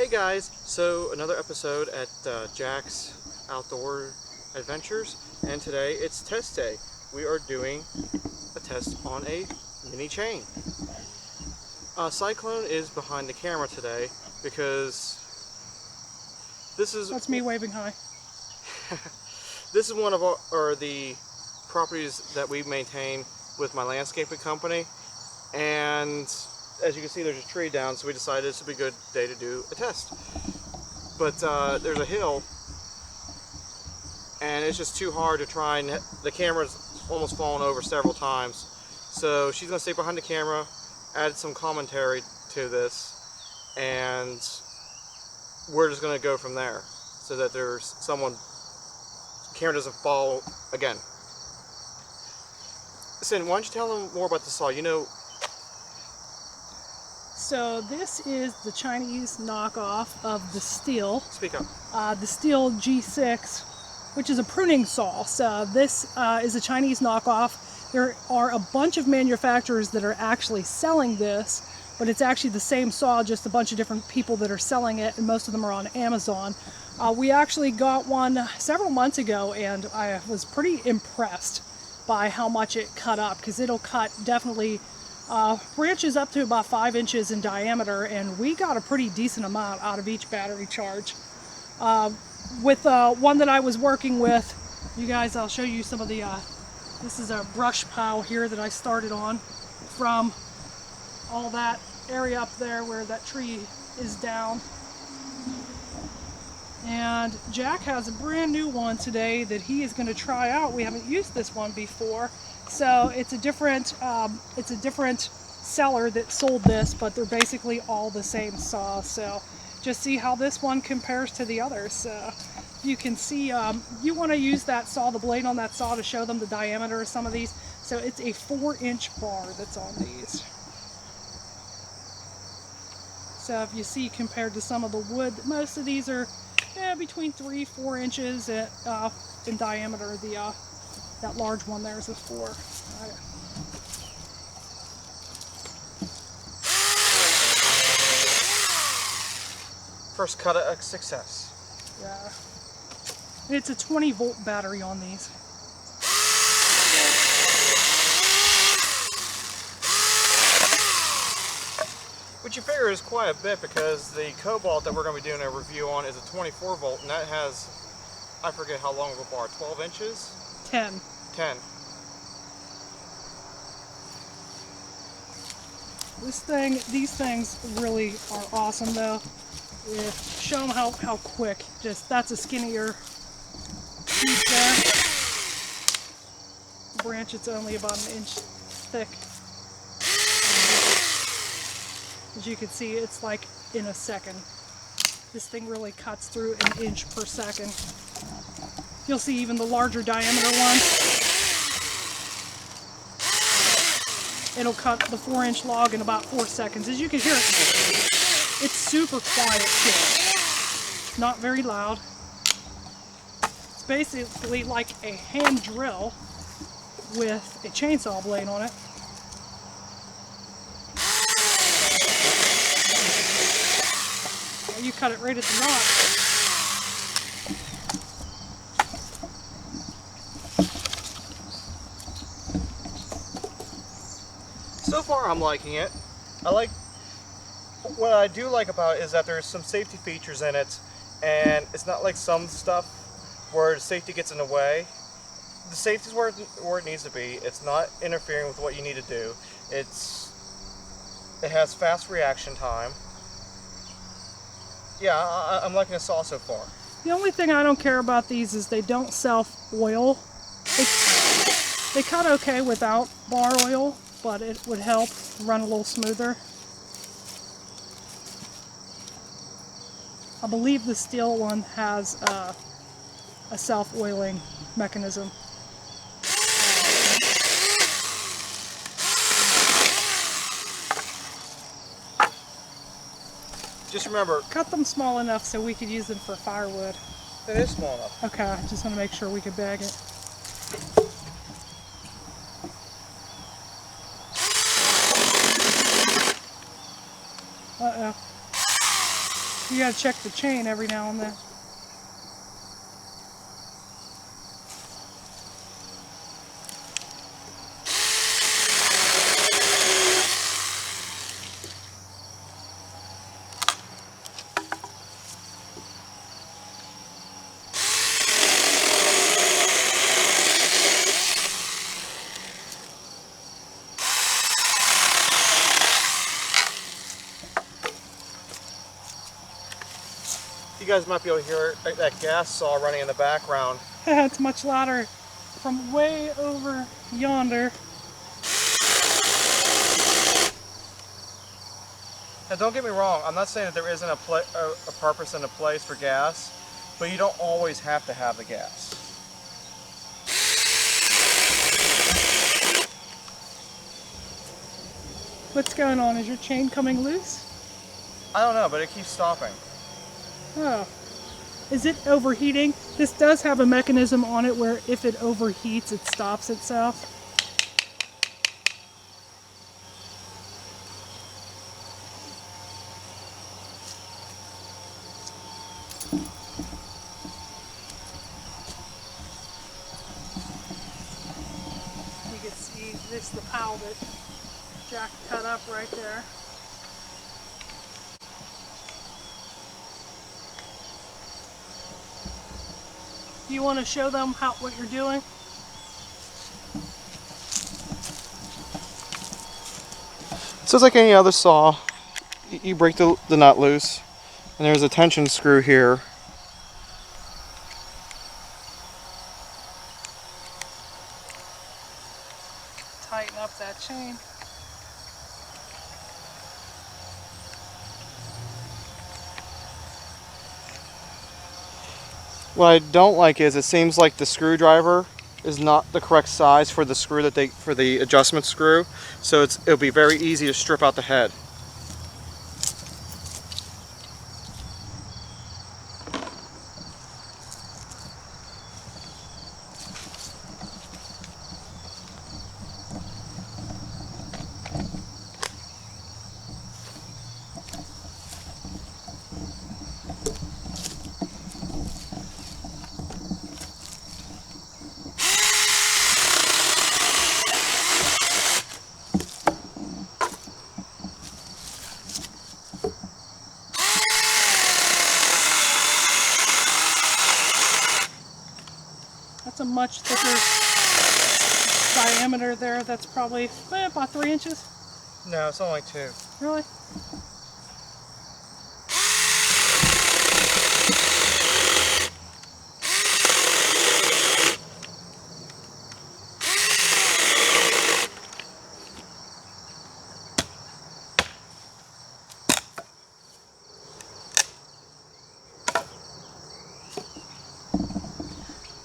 Hey guys, so another episode at Jack's Outdoor Adventures, and today it's test day. We are doing a test on a mini chain. Cyclone is behind the camera today because That's me waving hi. this is one of the properties that we maintain with my landscaping company, and as you can see, there's a tree down, so we decided this would be a good day to do a test. But there's a hill, and it's just too hard to try, and the camera's almost fallen over several times. So she's gonna stay behind the camera, add some commentary to this, and we're just gonna go from there so that there's someone, the camera doesn't fall again. Sin, why don't you tell them more about the saw? You know. So this is the Chinese knockoff of the Steel. Speak up. The Steel G6, which is a pruning saw. So this is a Chinese knockoff. There are a bunch of manufacturers that are actually selling this, but it's actually the same saw, just a bunch of different people that are selling it, and most of them are on Amazon. We actually got one several months ago, and I was pretty impressed by how much it cut up, because it'll cut definitely branches up to about 5 inches in diameter, and we got a pretty decent amount out of each battery charge. With one that I was working with, you guys, I'll show you some of the, this is a brush pile here that I started on from all that area up there where that tree is down. And Jack has a brand new one today that he is going to try out. We haven't used this one before. So it's a different seller that sold this, but they're basically all the same saw. So just see how this one compares to the others. So you can see, you want to use that saw, the blade on that saw, to show them the diameter of some of these. So it's a 4-inch bar that's on these. So if you see, compared to some of the wood, most of these are between 3-4 inches in diameter. That large one there is a 4. First cut a success. Yeah. It's a 20-volt battery on these. Which you figure is quite a bit, because the Cobalt that we're going to be doing a review on is a 24 volt, and that has, I forget how long of a bar, 12 inches? 10. 10. These things really are awesome though. Yeah. Show them how quick. Just, that's a skinnier piece there. The branch, it's only about 1 inch thick. As you can see, it's like in a second. This thing really cuts through 1 inch per second. You'll see even the larger diameter one, it'll cut the 4-inch log in about 4 seconds. As you can hear, it's super quiet too. Not very loud. It's basically like a hand drill with a chainsaw blade on it. You cut it right at the knot. So far I'm liking it. What I do like about it is that there's some safety features in it, and it's not like some stuff where safety gets in the way. The safety's where it needs to be. It's not interfering with what you need to do. It has fast reaction time. Yeah, I'm liking the saw so far. The only thing I don't care about these is they don't self-oil. They cut okay without bar oil, but it would help run a little smoother. I believe the Steel one has a self-oiling mechanism. Just remember, cut them small enough so we could use them for firewood. It is small enough. Okay, I just want to make sure we could bag it. Uh-oh. You gotta check the chain every now and then. You guys might be able to hear that gas saw running in the background. It's much louder from way over yonder. Now don't get me wrong, I'm not saying that there isn't a purpose and a place for gas, but you don't always have to have the gas. What's going on? Is your chain coming loose? I don't know, but it keeps stopping. Oh. Is it overheating? This does have a mechanism on it where if it overheats, it stops itself. You can see this, the pile that Jack cut up right there. Do you want to show them what you're doing? So it's like any other saw. You break the nut loose, and there's a tension screw here. Tighten up that chain. What I don't like is it seems like the screwdriver is not the correct size for the screw that for the adjustment screw, so it'll be very easy to strip out the head. That's a much thicker diameter there. That's probably about 3 inches. No, it's only 2. Really?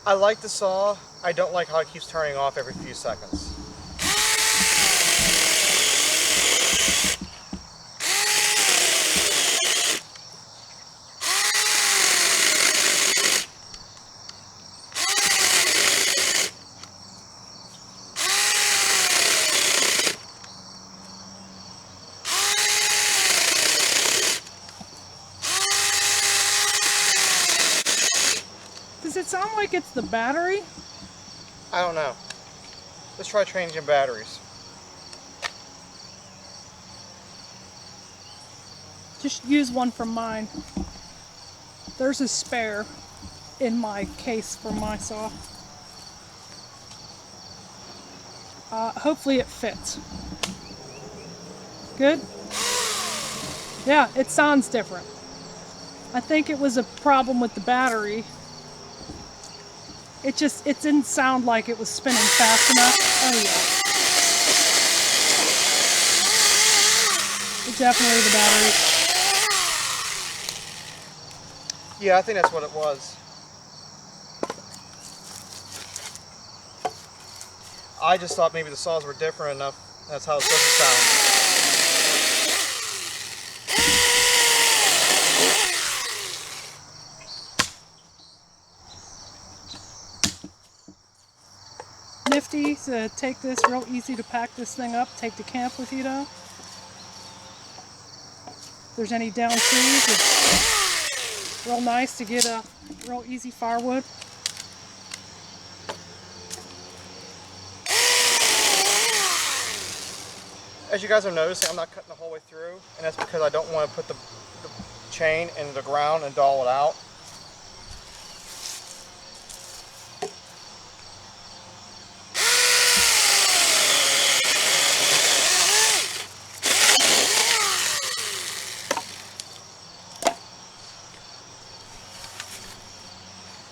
I like the saw. I don't like how it keeps turning off every few seconds. Does it sound like it's the battery? I don't know. Let's try changing batteries. Just use one from mine. There's a spare in my case for my saw. Hopefully it fits. Good? Yeah, it sounds different. I think it was a problem with the battery. It didn't sound like it was spinning fast enough. Oh yeah. It's definitely the battery. Yeah, I think that's what it was. I just thought maybe the saws were different enough. That's how it's supposed to sound. Nifty to take this, real easy to pack this thing up, take to camp with you though. If there's any down trees, Real nice to get a real easy firewood. As you guys are noticing, I'm not cutting the whole way through, and that's because I don't want to put the chain in the ground and dull it out.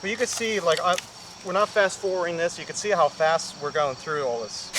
But you can see, like, we're not fast forwarding this. You can see how fast we're going through all this.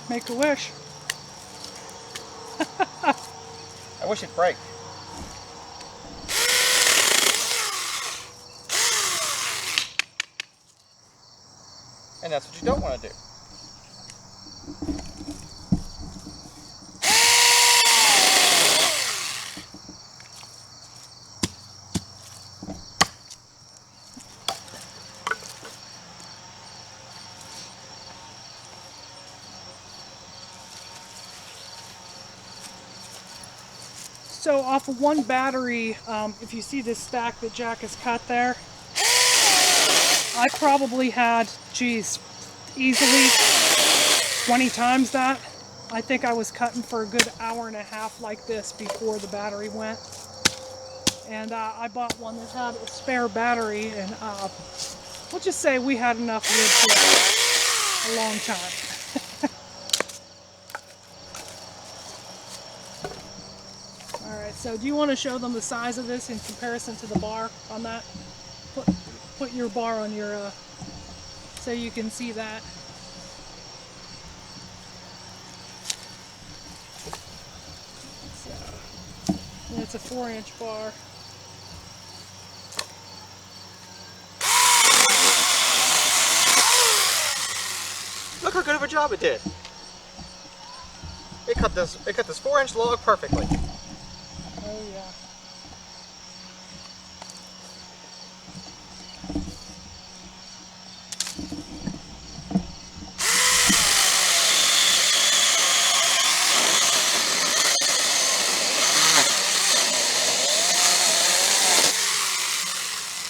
Make a wish. I wish it'd break. And that's what you don't want to do. So off of one battery, if you see this stack that Jack has cut there, I probably had, geez, easily 20 times that. I think I was cutting for a good hour and a half like this before the battery went. And I bought one that had a spare battery, and we'll just say we had enough wood for a long time. Alright, so do you want to show them the size of this in comparison to the bar on that? Put your bar on your, so you can see that. So, and it's a 4-inch bar. Look how good of a job it did. It cut this 4-inch log perfectly. Oh yeah.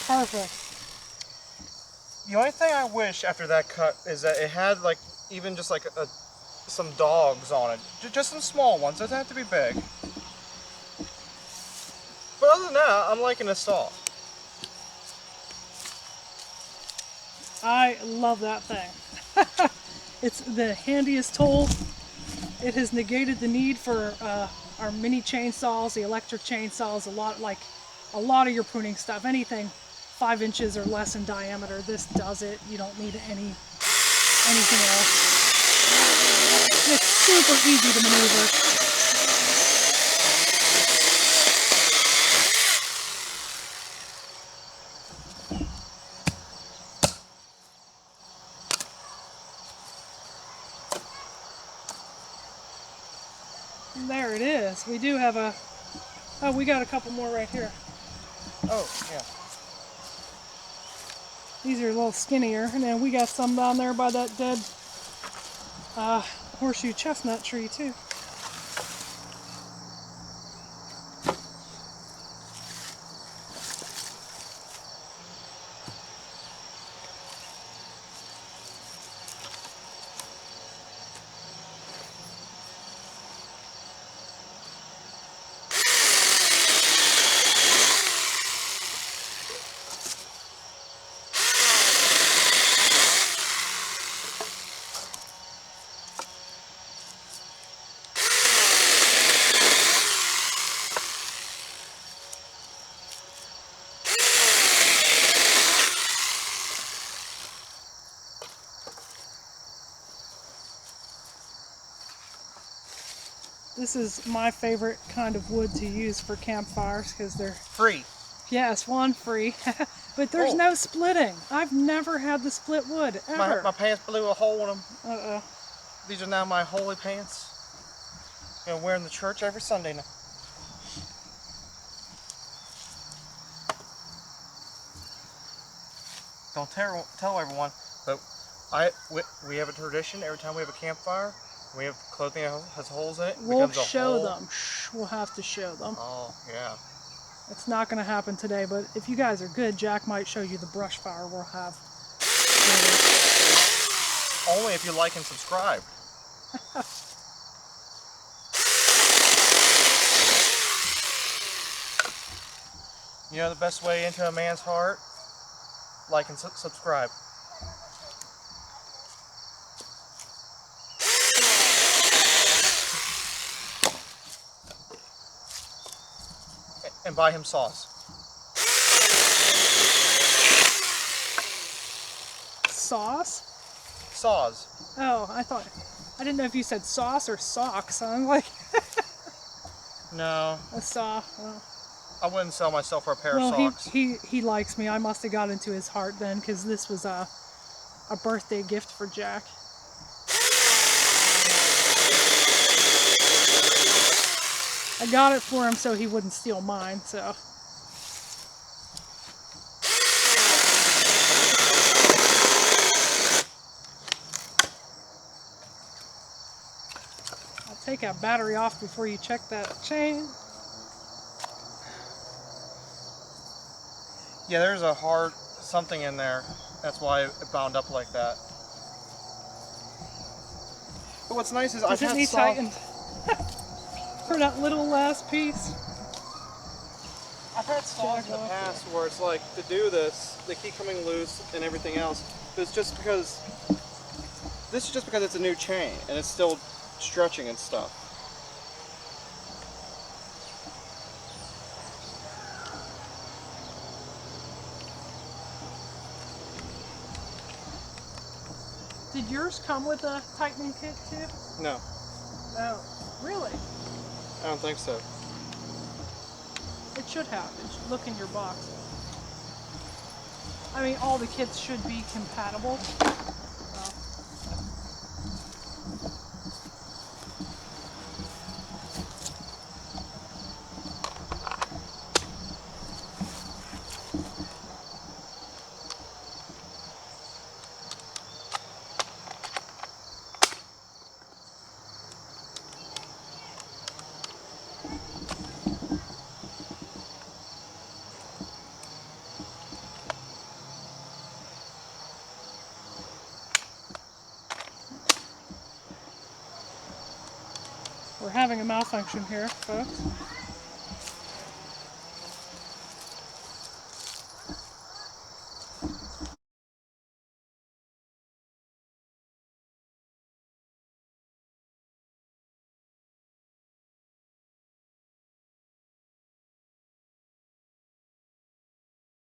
Perfect. The only thing I wish after that cut is that it had like even just like some dogs on it. Just some small ones, doesn't have to be big. But other than that, I'm liking this saw. I love that thing. It's the handiest tool. It has negated the need for our mini chainsaws, the electric chainsaws, a lot of your pruning stuff, anything 5 inches or less in diameter, this does it. You don't need anything else. And it's super easy to maneuver. And there it is. We do have we got a couple more right here. Oh, yeah. These are a little skinnier, and then we got some down there by that dead horseshoe chestnut tree too. This is my favorite kind of wood to use for campfires because they're free. yes, one free, but there's Oh. no splitting. I've never had the split wood ever. My pants blew a hole in them. Uh-oh. These are now my holy pants. I'm wearing the church every Sunday now. Don't tell everyone, but we have a tradition every time we have a campfire. We have clothing that has holes in it. We'll becomes a show hole. them. Shh, we'll have to show them. Oh, yeah. It's not going to happen today, but if you guys are good, Jack might show you the brush fire we'll have. Only if you like and subscribe. You know the best way into a man's heart? Like and subscribe. And buy him sauce. Sauce? Saws. Oh, I didn't know if you said sauce or socks. I'm like, No, a saw. Oh. I wouldn't sell myself for a pair Well, of socks. he likes me. I must have got into his heart then, because this was a birthday gift for Jack. I got it for him so he wouldn't steal mine, so. I'll take that battery off before you check that chain. Yeah, there's a hard something in there. That's why it bound up like that. But what's nice is I've Does it had need saw. tightened? For that little last piece. I've had saws in the past where it's like, to do this, they keep coming loose and everything else. But it's just because, this is just because it's a new chain and it's still stretching and stuff. Did yours come with a tightening kit too? No, Oh, really? I don't think so. It should have. It should look in your box. I mean, all the kits should be compatible. We're having a malfunction here, folks.